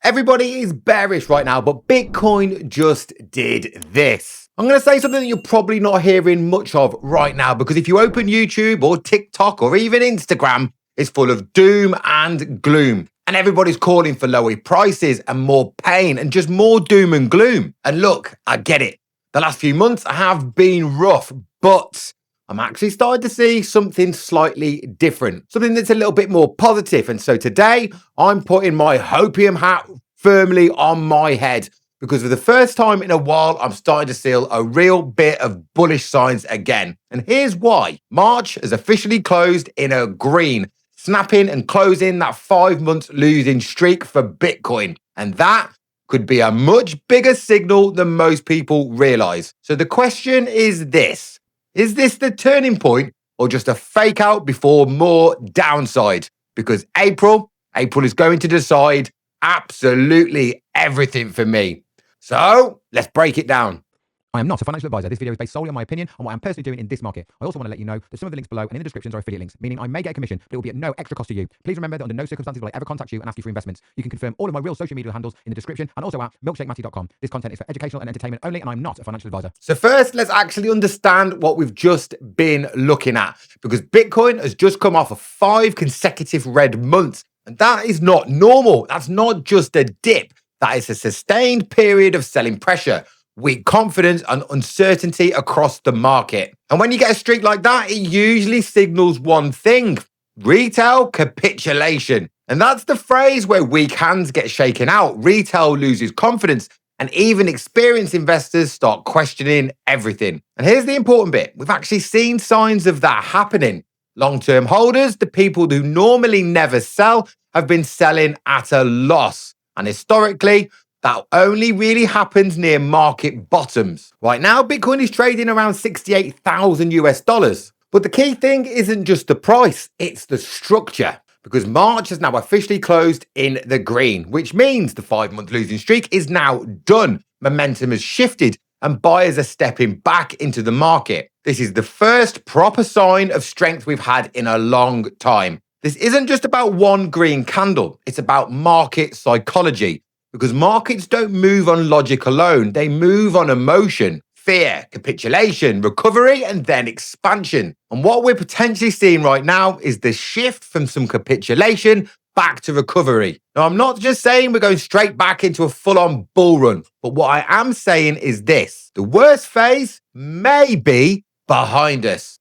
Everybody is bearish right now, but Bitcoin just did this. I'm going to say something that you're probably not hearing much of right now, because if you open YouTube or TikTok or even Instagram, it's full of doom and gloom. And everybody's calling for lower prices and more pain and just more doom and gloom. And look, I get it. The last few months have been rough, but I'm actually starting to see something slightly different, something that's a little bit more positive. And so today I'm putting my hopium hat firmly on my head, because for the first time in a while, I'm starting to see a real bit of bullish signs again. And here's why. March has officially closed in a green, snapping and closing that 5 month losing streak for Bitcoin. And that could be a much bigger signal than most people realize. So the question is this. Is this the turning point or just a fake out before more downside? Because April is going to decide absolutely everything for me. So let's break it down. I am not a financial advisor. This video is based solely on my opinion on what I'm personally doing in this market. I also want to let you know that some of the links below and in the descriptions are affiliate links, meaning I may get a commission, but it will be at no extra cost to you. Please remember that under no circumstances will I ever contact you and ask you for investments. You can confirm all of my real social media handles in the description and also at milkshakematty.com. This content is for educational and entertainment only, and I'm not a financial advisor. So first, let's actually understand what we've just been looking at, because Bitcoin has just come off of 5 consecutive red months. And that is not normal. That's not just a dip. That is a sustained period of selling pressure, weak confidence and uncertainty across the market. And when you get a streak like that, it usually signals one thing: retail capitulation. And that's the phrase where weak hands get shaken out, retail loses confidence, and even experienced investors start questioning everything. And here's the important bit. We've actually seen signs of that happening. Long-term holders, the people who normally never sell, have been selling at a loss. And historically, that only really happens near market bottoms. Right now, Bitcoin is trading around 68,000 US dollars. But the key thing isn't just the price, it's the structure. Because March has now officially closed in the green, which means the 5 month losing streak is now done. Momentum has shifted and buyers are stepping back into the market. This is the first proper sign of strength we've had in a long time. This isn't just about one green candle, it's about market psychology. Because markets don't move on logic alone, they move on emotion, fear, capitulation, recovery, and then expansion. And what we're potentially seeing right now is the shift from some capitulation back to recovery. Now, I'm not just saying we're going straight back into a full-on bull run, but what I am saying is this: the worst phase may be behind us.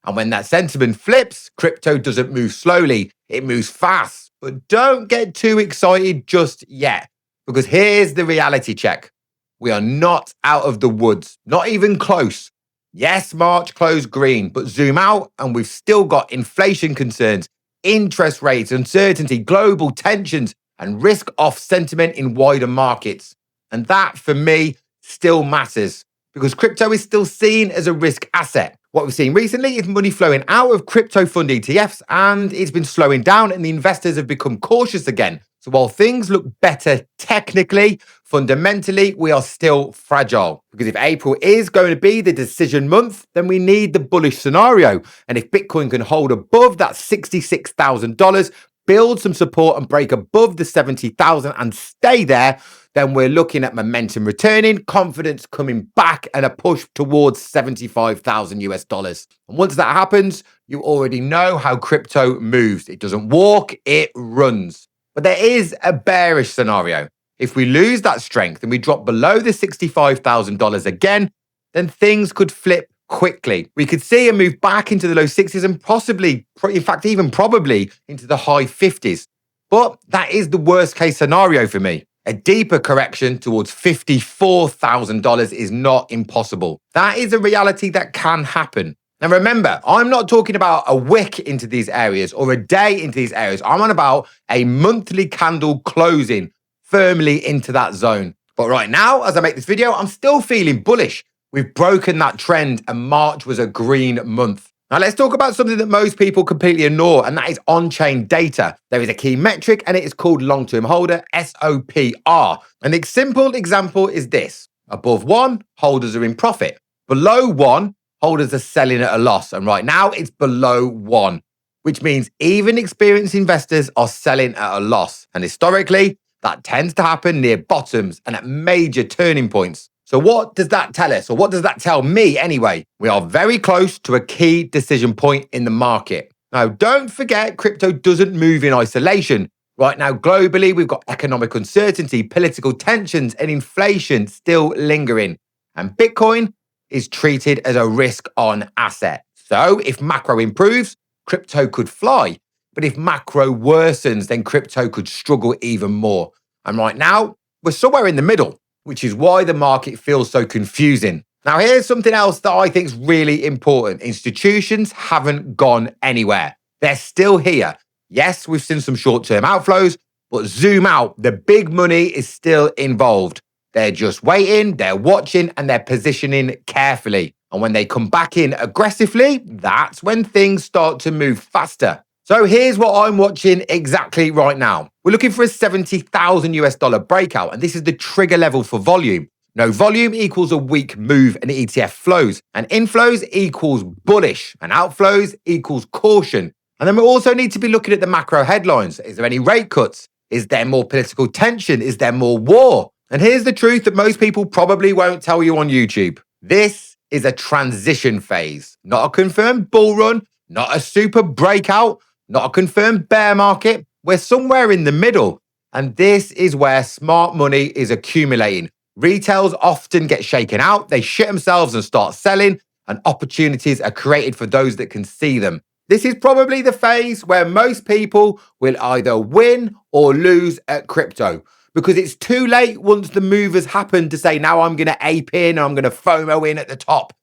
And when that sentiment flips, crypto doesn't move slowly, it moves fast. But don't get too excited just yet, because here's the reality check. We are not out of the woods, not even close. Yes, March closed green, but zoom out and we've still got inflation concerns, interest rates, uncertainty, global tensions, and risk-off sentiment in wider markets. And that, for me, still matters, because crypto is still seen as a risk asset. What we've seen recently is money flowing out of crypto fund ETFs, and it's been slowing down and the investors have become cautious again. So while things look better technically, fundamentally, we are still fragile. Because if April is going to be the decision month, then we need the bullish scenario. And if Bitcoin can hold above that $66,000, build some support and break above the 70,000 and stay there, then we're looking at momentum returning, confidence coming back, and a push towards 75,000 US dollars. And once that happens, you already know how crypto moves. It doesn't walk, it runs. But there is a bearish scenario. If we lose that strength and we drop below the $65,000 again, then things could flip quickly. We could see a move back into the low 60s and possibly, in fact, even probably into the high 50s. But that is the worst case scenario for me. A deeper correction towards $54,000 is not impossible. That is a reality that can happen. Now remember, I'm not talking about a wick into these areas or a day into these areas. I'm on about a monthly candle closing firmly into that zone. But right now, as I make this video, I'm still feeling bullish. We've broken that trend and March was a green month. Now let's talk about something that most people completely ignore, and that is on-chain data. There is a key metric and it is called long-term holder, SOPR. And the simple example is this: above 1, holders are in profit. Below 1, holders are selling at a loss. And right now it's below 1, which means even experienced investors are selling at a loss. And historically, that tends to happen near bottoms and at major turning points. So what does that tell us? Or what does that tell me anyway? We are very close to a key decision point in the market. Now, don't forget, crypto doesn't move in isolation. Right now, globally, we've got economic uncertainty, political tensions, and inflation still lingering. And Bitcoin is treated as a risk-on asset. So if macro improves, crypto could fly. But if macro worsens, then crypto could struggle even more. And right now, we're somewhere in the middle, which is why the market feels so confusing. Now, here's something else that I think is really important. Institutions haven't gone anywhere. They're still here. Yes, we've seen some short-term outflows, but zoom out, the big money is still involved. They're just waiting, they're watching, and they're positioning carefully. And when they come back in aggressively, that's when things start to move faster. So here's what I'm watching exactly right now. We're looking for a 70,000 US dollar breakout, and this is the trigger level for volume. No volume equals a weak move in ETF flows, and inflows equals bullish, and outflows equals caution. And then we also need to be looking at the macro headlines. Is there any rate cuts? Is there more political tension? Is there more war? And here's the truth that most people probably won't tell you on YouTube. This is a transition phase, not a confirmed bull run, not a super breakout, not a confirmed bear market. We're somewhere in the middle. And this is where smart money is accumulating. Retails often get shaken out, they shit themselves and start selling, and opportunities are created for those that can see them. This is probably the phase where most people will either win or lose at crypto, because it's too late once the move has happened to say, now I'm going to ape in and I'm going to FOMO in at the top.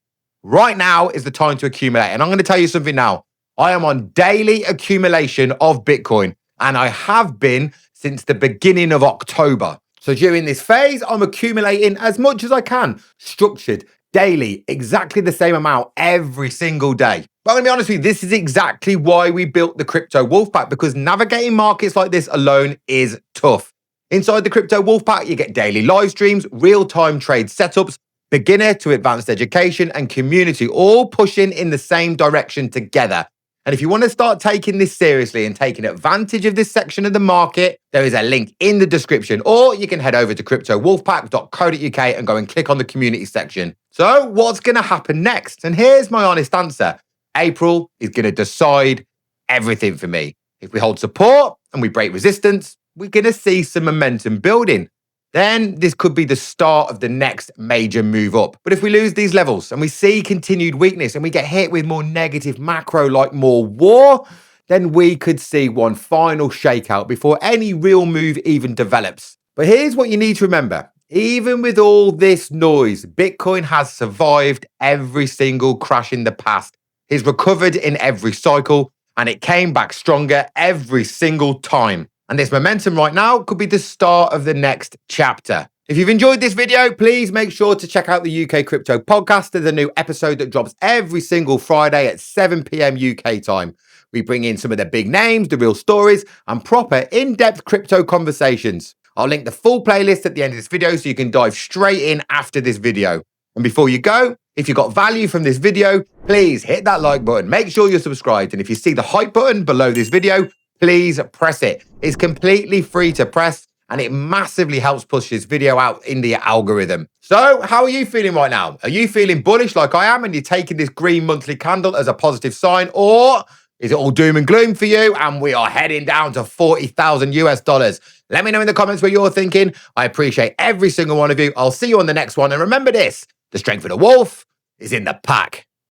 Right now is the time to accumulate. And I'm going to tell you something now. I am on daily accumulation of Bitcoin, and I have been since the beginning of October. So during this phase, I'm accumulating as much as I can, structured, daily, exactly the same amount every single day. But I'm going to be honest with you, this is exactly why we built the Crypto Wolfpack, because navigating markets like this alone is tough. Inside the Crypto Wolfpack, you get daily live streams, real-time trade setups, beginner to advanced education, and community, all pushing in the same direction together. And if you want to start taking this seriously and taking advantage of this section of the market, there is a link in the description, or you can head over to cryptowolfpack.co.uk and go and click on the community section. So what's going to happen next? And here's my honest answer. April is going to decide everything for me. If we hold support and we break resistance, we're going to see some momentum building. Then this could be the start of the next major move up. But if we lose these levels and we see continued weakness and we get hit with more negative macro like more war, then we could see one final shakeout before any real move even develops. But here's what you need to remember. Even with all this noise, Bitcoin has survived every single crash in the past. It's recovered in every cycle, and it came back stronger every single time. And this momentum right now could be the start of the next chapter. If you've enjoyed this video, please make sure to check out the UK Crypto Podcast. There's a new episode that drops every single Friday at 7 p.m. UK time. We bring in some of the big names, the real stories, and proper in-depth crypto conversations. I'll link the full playlist at the end of this video so you can dive straight in after this video. And before you go, if you got value from this video, please hit that like button. Make sure you're subscribed. And if you see the hype button below this video, please press it. It's completely free to press, and it massively helps push this video out in the algorithm. So how are you feeling right now? Are you feeling bullish like I am and you're taking this green monthly candle as a positive sign? Or is it all doom and gloom for you and we are heading down to 40,000 US dollars? Let me know in the comments what you're thinking. I appreciate every single one of you. I'll see you on the next one. And remember this, the strength of the wolf is in the pack.